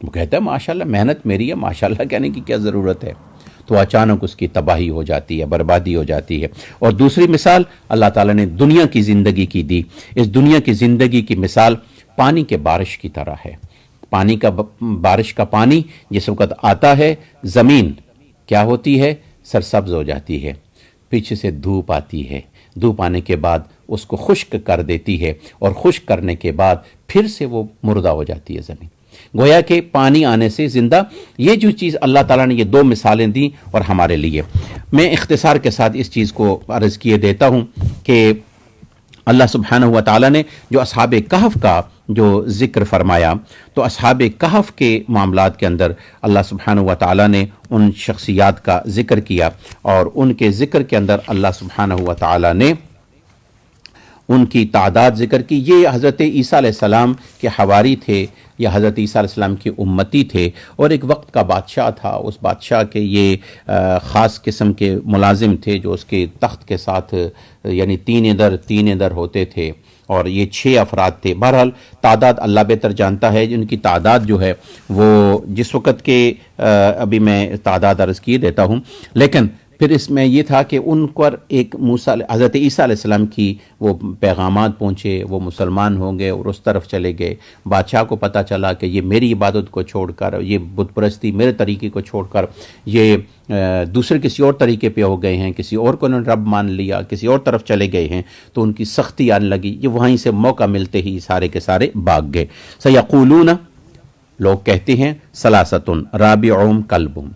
Speaker 1: وہ کہتا ہے ماشاءاللہ محنت میری ہے، ماشاءاللہ کہنے کی کیا ضرورت ہے؟ تو اچانک اس کی تباہی ہو جاتی ہے، بربادی ہو جاتی ہے۔ اور دوسری مثال اللہ تعالیٰ نے دنیا کی زندگی کی دی۔ اس دنیا کی زندگی کی مثال پانی کے بارش کی طرح ہے۔ پانی کا بارش کا پانی جس وقت آتا ہے، زمین کیا ہوتی ہے؟ سرسبز ہو جاتی ہے، پیچھے سے دھوپ آتی ہے، دھوپ آنے کے بعد اس کو خشک کر دیتی ہے، اور خشک کرنے کے بعد پھر سے وہ مردہ ہو جاتی ہے زمین۔ گویا کہ پانی آنے سے زندہ، یہ جو چیز اللہ تعالیٰ نے یہ دو مثالیں دیں اور ہمارے لیے، میں اختصار کے ساتھ اس چیز کو عرض کیے دیتا ہوں کہ اللہ سبحانہ و تعالیٰ نے جو اصحاب کہف کا جو ذکر فرمایا، تو اصحاب کہف کے معاملات کے اندر اللہ سبحانہ و تعالیٰ نے ان شخصیات کا ذکر کیا، اور ان کے ذکر کے اندر اللہ سبحانہ و تعالیٰ نے ان کی تعداد ذکر کی۔ یہ حضرت عیسیٰ علیہ السلام کے حواری تھے، یا حضرت عیسیٰ علیہ السلام کی امتی تھے، اور ایک وقت کا بادشاہ تھا۔ اس بادشاہ کے یہ خاص قسم کے ملازم تھے جو اس کے تخت کے ساتھ یعنی تین ادھر ہوتے تھے، اور یہ 6 افراد تھے۔ بہرحال تعداد اللہ بہتر جانتا ہے، جن کی تعداد جو ہے وہ جس وقت کے ابھی میں تعداد عرض کیے دیتا ہوں، لیکن پھر اس میں یہ تھا کہ ان پر ایک حضرت عیسیٰ علیہ السلام کی وہ پیغامات پہنچے، وہ مسلمان ہوں گے اور اس طرف چلے گئے۔ بادشاہ کو پتہ چلا کہ یہ میری عبادت کو چھوڑ کر، یہ بت پرستی میرے طریقے کو چھوڑ کر یہ دوسرے کسی اور طریقے پہ ہو گئے ہیں، کسی اور کو انہوں نے رب مان لیا، کسی اور طرف چلے گئے ہیں، تو ان کی سختی آنے لگی۔ یہ وہیں سے موقع ملتے ہی سارے کے سارے بھاگ گئے۔ سیقولون، لوگ کہتے ہیں، ثلاثۃ رابعہم کلبہم،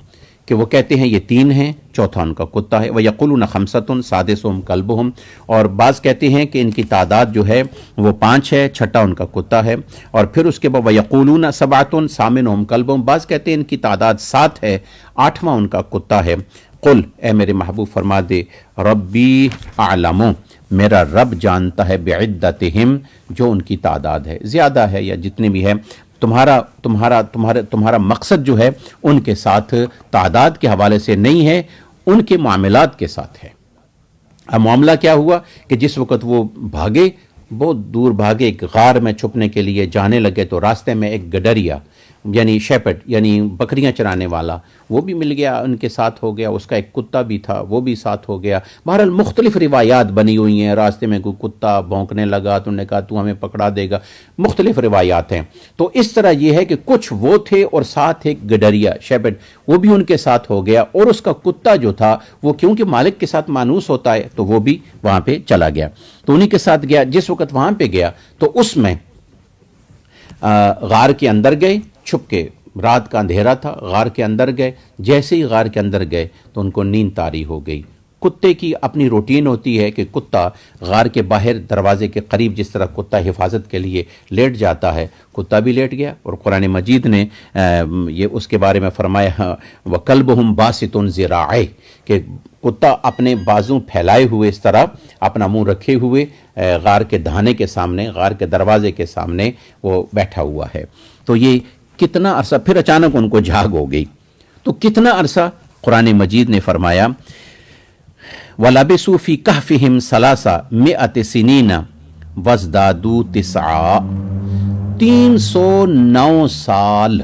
Speaker 1: کہ وہ کہتے ہیں یہ 3 ہیں، چوتھا ان کا کتا ہے۔ وَيَقُولُونَ خَمْسَةٌ سَادِسُهُمْ كَلْبُهُمْ، اور بعض کہتے ہیں کہ ان کی تعداد جو ہے وہ 5 ہے، چھٹا ان کا کتا ہے۔ اور پھر اس کے بعد وَيَقُولُونَ سَبْعَةٌ ثَامِنُهُمْ كَلْبُهُمْ، بعض کہتے ہیں ان کی تعداد 7 ہے، 8واں ان کا کتا ہے۔ قل، اے میرے محبوب فرما دے، ربی اعلم، میرا رب جانتا ہے، بعدتہم، جو ان کی تعداد ہے، زیادہ ہے یا جتنے بھی ہے، تمہارا مقصد جو ہے ان کے ساتھ تعداد کے حوالے سے نہیں ہے، ان کے معاملات کے ساتھ ہے۔ اب معاملہ کیا ہوا کہ جس وقت وہ بھاگے، بہت دور بھاگے، ایک غار میں چھپنے کے لیے جانے لگے، تو راستے میں ایک گڈریا یعنی شیپرڈ یعنی بکریاں چرانے والا وہ بھی مل گیا، ان کے ساتھ ہو گیا، اس کا ایک کتا بھی تھا وہ بھی ساتھ ہو گیا۔ بہرحال مختلف روایات بنی ہوئی ہیں، راستے میں کوئی کتا بھونکنے لگا تو انہوں نے کہا تو ہمیں پکڑا دے گا، مختلف روایات ہیں۔ تو اس طرح یہ ہے کہ کچھ وہ تھے اور ساتھ ایک گڈریا شیپرڈ وہ بھی ان کے ساتھ ہو گیا، اور اس کا کتا جو تھا وہ کیونکہ مالک کے ساتھ مانوس ہوتا ہے تو وہ بھی وہاں پہ چلا گیا، تو انہی کے ساتھ گیا۔ جس وقت وہاں پہ گیا تو اس میں غار کے اندر گئے، چھپ کے، رات کا اندھیرا تھا، غار کے اندر گئے۔ جیسے ہی غار کے اندر گئے تو ان کو نیند طاری ہو گئی۔ کتے کی اپنی روٹین ہوتی ہے کہ کتا غار کے باہر دروازے کے قریب جس طرح کتا حفاظت کے لیے لیٹ جاتا ہے، کتا بھی لیٹ گیا، اور قرآن مجید نے یہ اس کے بارے میں فرمایا وَكَلْبُهُمْ بَاسِطٌ ذِرَاعَيْهِ، کہ کتا اپنے بازو پھیلائے ہوئے اس طرح اپنا منہ رکھے ہوئے غار کے دہانے کے سامنے، غار کے دروازے کے سامنے وہ بیٹھا ہوا ہے۔ تو یہ کتنا عرصہ، پھر اچانک ان کو جھاگ ہو گئی، تو کتنا عرصہ؟ قرآن مجید نے فرمایا وَلَبِثُوا فِي كَهْفِهِمْ 300 سِنِينَ وَازْدَادُوا 9، 309 سال،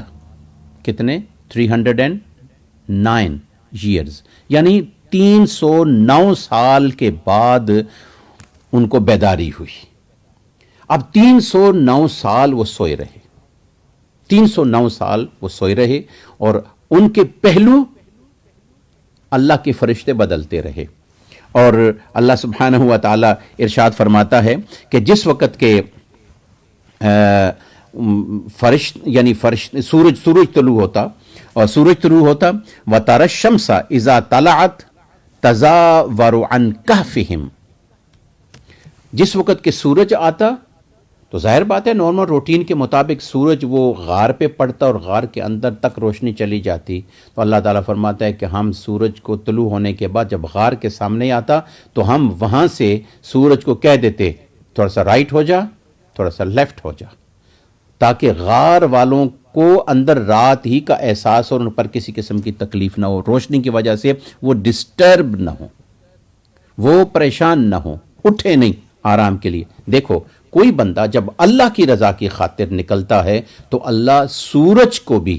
Speaker 1: کتنے؟ 309 ایئرز، یعنی 309 سال کے بعد ان کو بیداری ہوئی۔ اب 309 سال وہ سوئے رہے، 309 سال وہ سوئے رہے، اور ان کے پہلو اللہ کے فرشتے بدلتے رہے۔ اور اللہ سبحانہ و تعالی ارشاد فرماتا ہے کہ جس وقت کے سورج طلوع ہوتا، اور سورج طلوع ہوتا وَتَرَى الشَّمْسَ إِذَا طَلَعَتْ تَزَاوَرُ عَنْ كَهْفِهِمْ، جس وقت کہ سورج آتا تو ظاہر بات ہے نارمل روٹین کے مطابق سورج وہ غار پہ پڑتا اور غار کے اندر تک روشنی چلی جاتی، تو اللہ تعالیٰ فرماتا ہے کہ ہم سورج کو طلوع ہونے کے بعد جب غار کے سامنے آتا تو ہم وہاں سے سورج کو کہہ دیتے تھوڑا سا رائٹ ہو جا، تھوڑا سا لیفٹ ہو جا، تاکہ غار والوں کو اندر رات ہی کا احساس اور ان پر کسی قسم کی تکلیف نہ ہو، روشنی کی وجہ سے وہ ڈسٹرب نہ ہو، وہ پریشان نہ ہو، اٹھے نہیں، آرام کے لیے۔ دیکھو کوئی بندہ جب اللہ کی رضا کی خاطر نکلتا ہے تو اللہ سورج کو بھی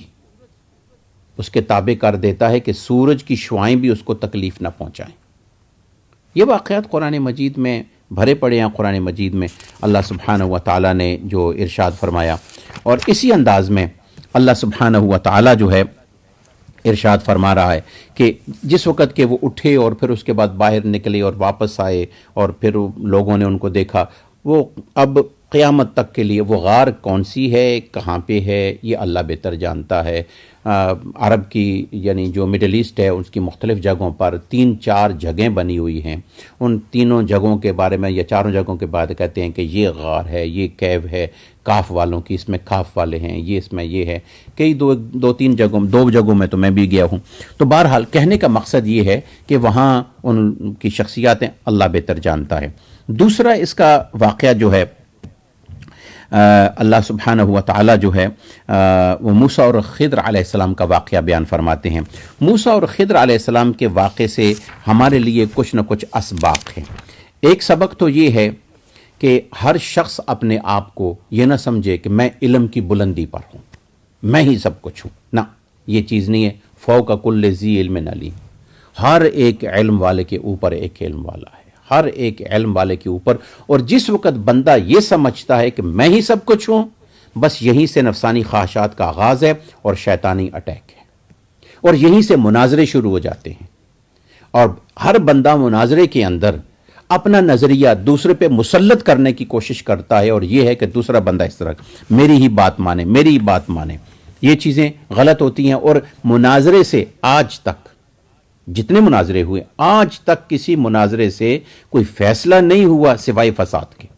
Speaker 1: اس کے تابع کر دیتا ہے کہ سورج کی شعائیں بھی اس کو تکلیف نہ پہنچائیں۔ یہ واقعات قرآن مجید میں بھرے پڑے ہیں۔ قرآن مجید میں اللہ سبحانہ و تعالیٰ نے جو ارشاد فرمایا، اور اسی انداز میں اللہ سبحانہ و تعالیٰ جو ہے ارشاد فرما رہا ہے کہ جس وقت کہ وہ اٹھے اور پھر اس کے بعد باہر نکلے اور واپس آئے اور پھر لوگوں نے ان کو دیکھا، وہ اب قیامت تک کے لیے وہ غار کون سی ہے، کہاں پہ ہے، یہ اللہ بہتر جانتا ہے۔ عرب کی یعنی جو مڈل ایسٹ ہے اس کی مختلف جگہوں پر 3-4 جگہیں بنی ہوئی ہیں۔ ان تینوں جگہوں کے بارے میں یا چاروں جگہوں کے بارے کہتے ہیں کہ یہ غار ہے، یہ کیو ہے کاف والوں کی، اس میں کاف والے ہیں، یہ اس میں یہ ہے۔ کئی دو جگہوں میں تو میں بھی گیا ہوں۔ تو بہرحال کہنے کا مقصد یہ ہے کہ وہاں ان کی شخصیاتیں اللہ بہتر جانتا ہے۔ دوسرا اس کا واقعہ جو ہے اللہ سبحانہ و تعالیٰ جو ہے وہ موسیٰ اور خضر علیہ السلام کا واقعہ بیان فرماتے ہیں۔ موسیٰ اور خضر علیہ السلام کے واقعے سے ہمارے لیے کچھ نہ کچھ اسباق ہیں۔ ایک سبق تو یہ ہے کہ ہر شخص اپنے آپ کو یہ نہ سمجھے کہ میں علم کی بلندی پر ہوں، میں ہی سب کچھ ہوں، نہ، یہ چیز نہیں ہے۔ فوق کل ذی علم علیم، ہر ایک علم والے کے اوپر ایک علم والا ہے، ہر ایک علم والے کے اوپر۔ اور جس وقت بندہ یہ سمجھتا ہے کہ میں ہی سب کچھ ہوں، بس یہیں سے نفسانی خواہشات کا آغاز ہے اور شیطانی اٹیک ہے، اور یہیں سے مناظرے شروع ہو جاتے ہیں۔ اور ہر بندہ مناظرے کے اندر اپنا نظریہ دوسرے پہ مسلط کرنے کی کوشش کرتا ہے، اور یہ ہے کہ دوسرا بندہ اس طرح میری ہی بات مانے، میری ہی بات مانے۔ یہ چیزیں غلط ہوتی ہیں، اور مناظرے سے آج تک جتنے مناظرے ہوئے، آج تک کسی مناظرے سے کوئی فیصلہ نہیں ہوا سوائے فساد کے۔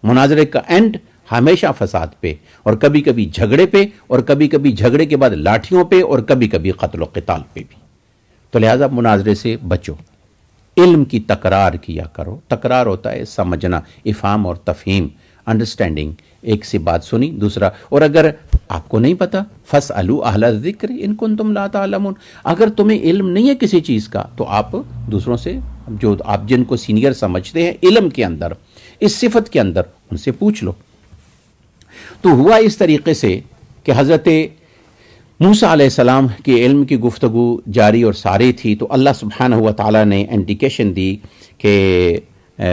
Speaker 1: مناظرے کا اینڈ ہمیشہ فساد پہ، اور کبھی کبھی جھگڑے پہ، اور کبھی کبھی جھگڑے کے بعد لاٹھیوں پہ، اور کبھی کبھی قتل و قتال پہ بھی۔ تو لہذا مناظرے سے بچو، علم کی تکرار کیا کرو۔ تکرار ہوتا ہے سمجھنا، افہام اور تفہیم، انڈرسٹینڈنگ، ایک سی بات سنی دوسرا۔ اور اگر آپ کو نہیں پتا فَاسْأَلُوا أَهْلَ الذِّكْرِ إِن كُنتُمْ لَا تَعْلَمُونَ، اگر تمہیں علم نہیں ہے کسی چیز کا تو آپ دوسروں سے، جو آپ جن کو سینئر سمجھتے ہیں علم کے اندر، اس صفت کے اندر، ان سے پوچھ لو۔ تو ہوا اس طریقے سے کہ حضرت موسیٰ علیہ السلام کی علم کی گفتگو جاری اور ساری تھی، تو اللہ سبحانہ و تعالیٰ نے انڈیکیشن دی کہ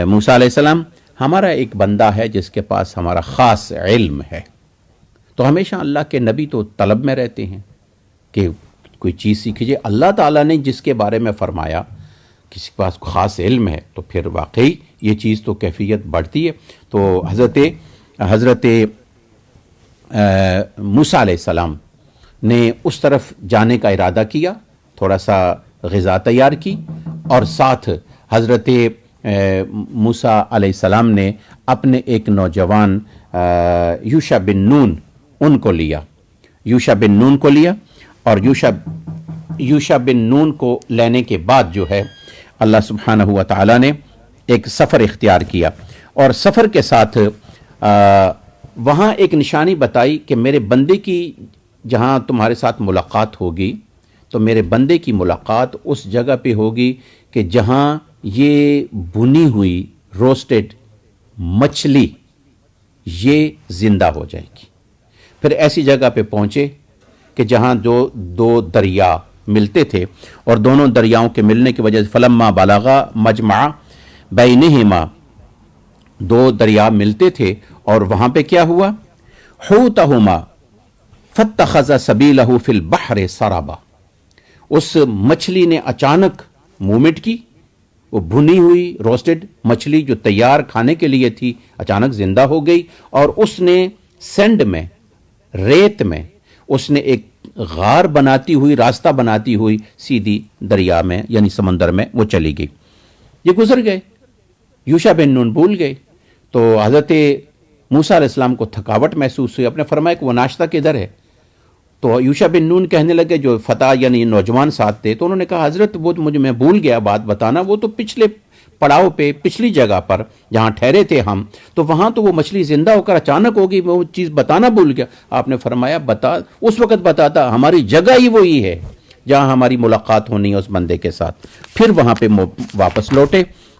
Speaker 1: موسیٰ علیہ السلام، ہمارا ایک بندہ ہے جس کے پاس ہمارا خاص علم ہے۔ تو ہمیشہ اللہ کے نبی تو طلب میں رہتے ہیں کہ کوئی چیز سیکھیے۔ اللہ تعالیٰ نے جس کے بارے میں فرمایا کسی کے پاس خاص علم ہے، تو پھر واقعی یہ چیز تو کیفیت بڑھتی ہے۔ تو حضرت موسیٰ علیہ السلام نے اس طرف جانے کا ارادہ کیا، تھوڑا سا غذا تیار کی، اور ساتھ حضرت موسیٰ علیہ السلام نے اپنے ایک نوجوان یوشع بن نون ان کو لیا، یوشع بن نون کو لیا، اور یوشع بن نون کو لینے کے بعد جو ہے اللہ سبحانہ و تعالیٰ نے ایک سفر اختیار کیا، اور سفر کے ساتھ وہاں ایک نشانی بتائی کہ میرے بندے کی جہاں تمہارے ساتھ ملاقات ہوگی، تو میرے بندے کی ملاقات اس جگہ پہ ہوگی کہ جہاں یہ بھنی ہوئی روسٹڈ مچھلی یہ زندہ ہو جائے گی۔ پھر ایسی جگہ پہ پہنچے کہ جہاں دو دریا ملتے تھے، اور دونوں دریاؤں کے ملنے کی وجہ سے فلما بلغا مجمع بینہما، دو دریا ملتے تھے، اور وہاں پہ کیا ہوا؟ حوتہما فاتخذ سبیلہ فی البحر سرابا، اس مچھلی نے اچانک موومنٹ کی، وہ بھنی ہوئی روسٹڈ مچھلی جو تیار کھانے کے لیے تھی اچانک زندہ ہو گئی، اور اس نے سینڈ میں، ریت میں، اس نے ایک غار بناتی ہوئی، راستہ بناتی ہوئی سیدھی دریا میں یعنی سمندر میں وہ چلی گئی۔ یہ گزر گئے، یوشع بن نون بھول گئے۔ تو حضرت موسیٰ علیہ السلام کو تھکاوٹ محسوس ہوئی، آپ نے فرمایا کہ وہ ناشتہ کدھر ہے؟ تو یوشع بن نون کہنے لگے، جو فتح یعنی نوجوان ساتھ تھے، تو انہوں نے کہا حضرت وہ تو میں بھول گیا بات بتانا، وہ تو پچھلے پڑاؤ پہ، پچھلی جگہ پر جہاں ٹھہرے تھے ہم، تو وہاں تو وہ مچھلی زندہ ہو کر اچانک ہوگی، وہ چیز بتانا بھول گیا۔ آپ نے فرمایا بتا، اس وقت بتاتا، ہماری جگہ ہی وہی ہے جہاں ہماری ملاقات ہونی ہے اس بندے کے ساتھ۔ پھر وہاں پہ واپس لوٹے،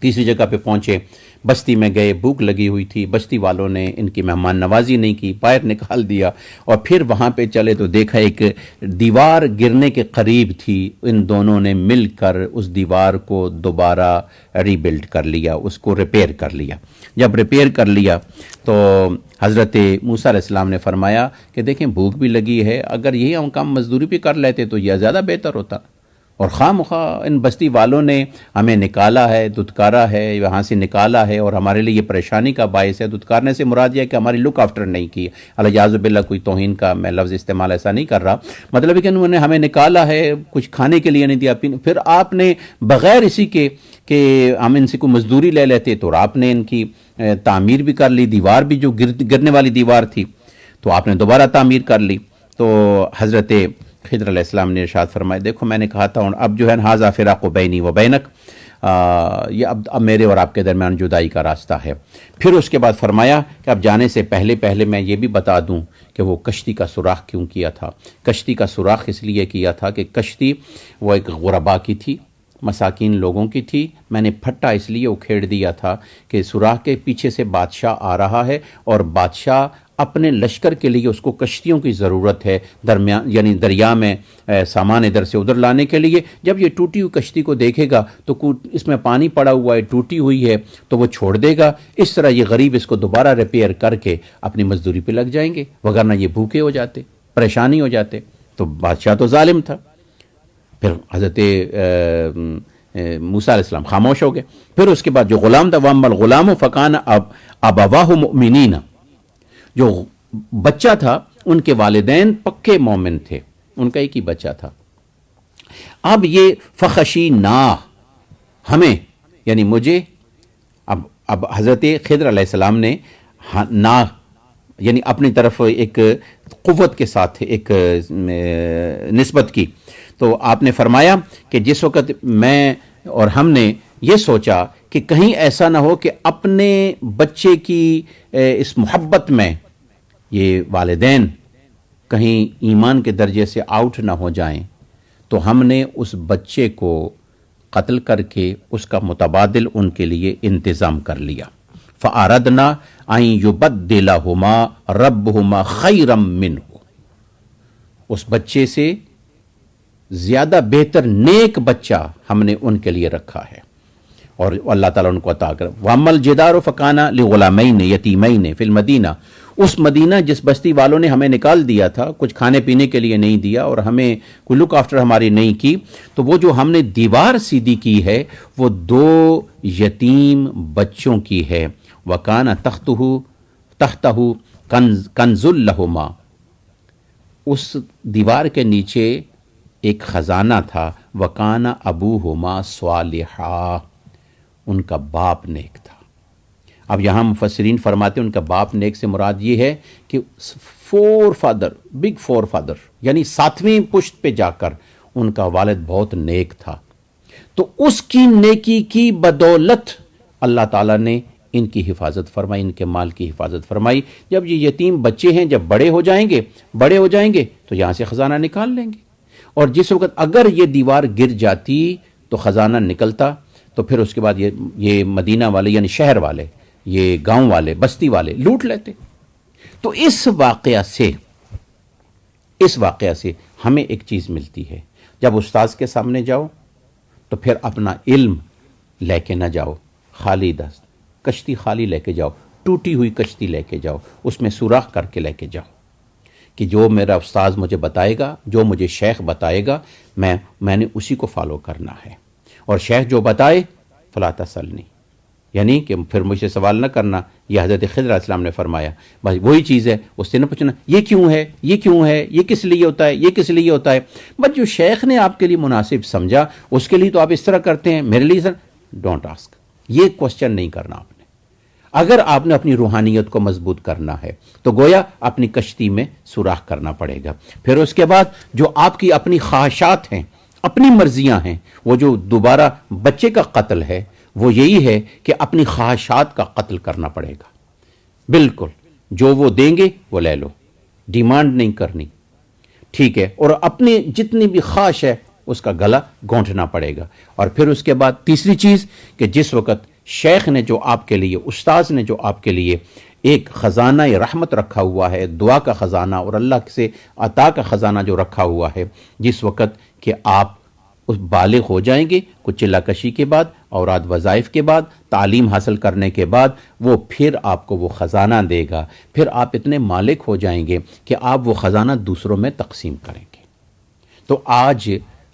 Speaker 1: تیسری جگہ پہ پہنچے، بستی میں گئے، بھوک لگی ہوئی تھی، بستی والوں نے ان کی مہمان نوازی نہیں کی، باہر نکال دیا، اور پھر وہاں پہ چلے تو دیکھا ایک دیوار گرنے کے قریب تھی، ان دونوں نے مل کر اس دیوار کو دوبارہ ری بلڈ کر لیا، اس کو ریپیئر کر لیا۔ جب ریپیئر کر لیا تو حضرت موسیٰ علیہ السلام نے فرمایا کہ دیکھیں بھوک بھی لگی ہے، اگر یہی ہم کام مزدوری پہ کر لیتے تو یہ زیادہ بہتر ہوتا، اور خواہ مخواہ ان بستی والوں نے ہمیں نکالا ہے، دھتکارا ہے، وہاں سے نکالا ہے، اور ہمارے لیے یہ پریشانی کا باعث ہے۔ دھتکارنے سے مراد یہ ہے کہ ہماری لک آفٹر نہیں کی، الیاذ باللہ، کوئی توہین کا میں لفظ استعمال ایسا نہیں کر رہا، مطلب ہے کہ انہوں نے ہمیں نکالا ہے، کچھ کھانے کے لیے نہیں دیا، پھر آپ نے بغیر اسی کے کہ ہم ان سے کوئی مزدوری لے لیتے تو آپ نے ان کی تعمیر بھی کر لی، دیوار بھی جو گرنے والی دیوار تھی تو آپ نے دوبارہ تعمیر کر لی۔ تو حضرت خضر علیہ السلام نے ارشاد فرمایا دیکھو میں نے کہا تھا اب جو ہے ھذا فراق بینی و بینک، یہ اب میرے اور آپ کے درمیان جدائی کا راستہ ہے۔ پھر اس کے بعد فرمایا کہ اب جانے سے پہلے میں یہ بھی بتا دوں کہ وہ کشتی کا سوراخ کیوں کیا تھا۔ کشتی کا سوراخ اس لیے کیا تھا کہ کشتی وہ ایک غربا کی تھی، مساکین لوگوں کی تھی، میں نے پھٹا اس لیے اکھیڑ دیا تھا کہ سوراخ کے پیچھے سے بادشاہ آ رہا ہے، اور بادشاہ اپنے لشکر کے لیے اس کو کشتیوں کی ضرورت ہے، یعنی دریا میں سامان ادھر سے ادھر لانے کے لیے۔ جب یہ ٹوٹی ہوئی کشتی کو دیکھے گا تو اس میں پانی پڑا ہوا ہے، ٹوٹی ہوئی ہے، تو وہ چھوڑ دے گا، اس طرح یہ غریب اس کو دوبارہ ریپیئر کر کے اپنی مزدوری پہ لگ جائیں گے، وگرنہ یہ بھوکے ہو جاتے، پریشانی ہو جاتے۔ تو بادشاہ تو ظالم تھا۔ پھر حضرت موسیٰ علیہ السلام خاموش ہو گئے۔ پھر اس کے بعد جو غلام تھا، وَأَمَّا الْغُلَامُ فَكَانَ أَبَوَاهُ مُؤْمِنِينَ، جو بچہ تھا ان کے والدین پکے مومن تھے، ان کا ایک ہی بچہ تھا۔ اب یہ فخشینا، ہمیں یعنی مجھے، اب حضرت خضر علیہ السلام نے نا یعنی اپنی طرف ایک قوت کے ساتھ ایک نسبت کی، تو آپ نے فرمایا کہ جس وقت میں اور ہم نے یہ سوچا کہ کہیں ایسا نہ ہو کہ اپنے بچے کی اس محبت میں یہ والدین کہیں ایمان کے درجے سے آؤٹ نہ ہو جائیں، تو ہم نے اس بچے کو قتل کر کے اس کا متبادل ان کے لیے انتظام کر لیا۔ فَأَرَدْنَا أَن يُبَدِّلَهُمَا رَبُّهُمَا خَيْرًا مِّنْهُ، اس بچے سے زیادہ بہتر نیک بچہ ہم نے ان کے لیے رکھا ہے، اور اللہ تعالیٰ ان کو عطا کر۔ وَأَمَّا الْجِدَارُ فَكَانَ لِغُلَامَيْنِ يَتِيمَيْنِ فِي الْمَدِينَةِ، اس مدینہ جس بستی والوں نے ہمیں نکال دیا تھا، کچھ کھانے پینے کے لیے نہیں دیا اور ہمیں کوئی لک آفٹر ہماری نہیں کی، تو وہ جو ہم نے دیوار سیدھی کی ہے وہ 2 یتیم بچوں کی ہے۔ وَكَانَ تَحْتَهُ كَنْزٌ لَهُمَا، اس دیوار کے نیچے ایک خزانہ تھا۔ وَكَانَ أَبُوهُمَا صَالِحًا، ان کا باپ نیک تھا۔ اب یہاں مفسرین فرماتے ہیں ان کا باپ نیک سے مراد یہ ہے کہ بگ فور فادر، یعنی 7ویں پشت پہ جا کر ان کا والد بہت نیک تھا، تو اس کی نیکی کی بدولت اللہ تعالیٰ نے ان کی حفاظت فرمائی، ان کے مال کی حفاظت فرمائی۔ جب یہ یتیم بچے ہیں، جب بڑے ہو جائیں گے تو یہاں سے خزانہ نکال لیں گے، اور جس وقت اگر یہ دیوار گر جاتی تو خزانہ نکلتا، تو پھر اس کے بعد یہ مدینہ والے یعنی شہر والے، یہ گاؤں والے، بستی والے لوٹ لیتے۔ تو اس واقعہ سے ہمیں ایک چیز ملتی ہے، جب استاذ کے سامنے جاؤ تو پھر اپنا علم لے کے نہ جاؤ خالی دست، کشتی خالی لے کے جاؤ، ٹوٹی ہوئی کشتی لے کے جاؤ، اس میں سوراخ کر کے لے کے جاؤ کہ جو میرا استاذ مجھے بتائے گا، جو مجھے شیخ بتائے گا، میں نے اسی کو فالو کرنا ہے، اور شیخ جو بتائے فلا تسألنی، یعنی کہ پھر مجھ سے سوال نہ کرنا۔ یہ حضرت خضر علیہ السلام نے فرمایا، بس وہی چیز ہے، اس سے نہ پوچھنا یہ کیوں ہے، یہ کیوں ہے، یہ کس لیے ہوتا ہے، یہ کس لیے ہوتا ہے، بس جو شیخ نے آپ کے لیے مناسب سمجھا اس کے لیے تو آپ اس طرح کرتے ہیں، میرے لیے سر ڈونٹ آسک، یہ کوسچن نہیں کرنا آپ نے۔ اگر آپ نے اپنی روحانیت کو مضبوط کرنا ہے تو گویا اپنی کشتی میں سوراخ کرنا پڑے گا۔ پھر اس کے بعد جو آپ کی اپنی خواہشات ہیں، اپنی مرضیاں ہیں، وہ جو دوبارہ بچے کا قتل ہے وہ یہی ہے کہ اپنی خواہشات کا قتل کرنا پڑے گا۔ بالکل جو وہ دیں گے وہ لے لو، ڈیمانڈ نہیں کرنی، ٹھیک ہے، اور اپنی جتنی بھی خواہش ہے اس کا گلا گھونٹنا پڑے گا۔ اور پھر اس کے بعد تیسری چیز کہ جس وقت شیخ نے جو آپ کے لیے، استاذ نے جو آپ کے لیے ایک خزانہ رحمت رکھا ہوا ہے، دعا کا خزانہ اور اللہ سے عطا کا خزانہ جو رکھا ہوا ہے، جس وقت کہ آپ اس بالغ ہو جائیں گے، کچھ چلہ کشی کے بعد، اوراد وظائف کے بعد، تعلیم حاصل کرنے کے بعد، وہ پھر آپ کو وہ خزانہ دے گا، پھر آپ اتنے مالک ہو جائیں گے کہ آپ وہ خزانہ دوسروں میں تقسیم کریں گے۔ تو آج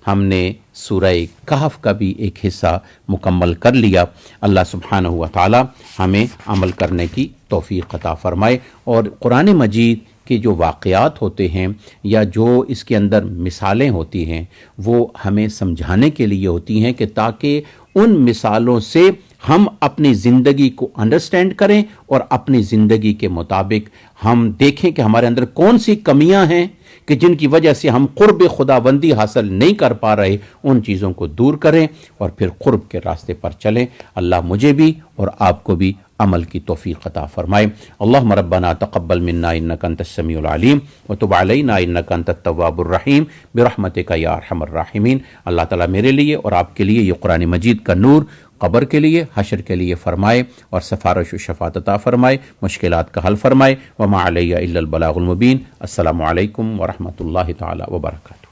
Speaker 1: ہم نے سورہ کہف کا بھی ایک حصہ مکمل کر لیا۔ اللہ سبحانہ و تعالی ہمیں عمل کرنے کی توفیق عطا فرمائے، اور قرآن مجید کے جو واقعات ہوتے ہیں یا جو اس کے اندر مثالیں ہوتی ہیں، وہ ہمیں سمجھانے کے لیے ہوتی ہیں کہ تاکہ ان مثالوں سے ہم اپنی زندگی کو انڈرسٹینڈ کریں اور اپنی زندگی کے مطابق ہم دیکھیں کہ ہمارے اندر کون سی کمیاں ہیں کہ جن کی وجہ سے ہم قرب خداوندی حاصل نہیں کر پا رہے، ان چیزوں کو دور کریں اور پھر قرب کے راستے پر چلیں۔ اللہ مجھے بھی اور آپ کو بھی عمل کی توفیق عطا فرمائے۔ اللہم ربنا تقبل منا انک انت السمیع العلیم وتب علینا انک انت التواب الرحیم برحمتک یا ارحم الراحمین۔ اللہ تعالیٰ میرے لیے اور آپ کے لیے یہ قرآن مجید کا نور قبر کے لیے، حشر کے لیے فرمائے، اور سفارش و شفاعت عطا فرمائے، مشکلات کا حل فرمائے۔ وما علیہ الا البلاغ المبین۔ السلام علیکم ورحمۃ اللہ تعالی وبرکاتہ۔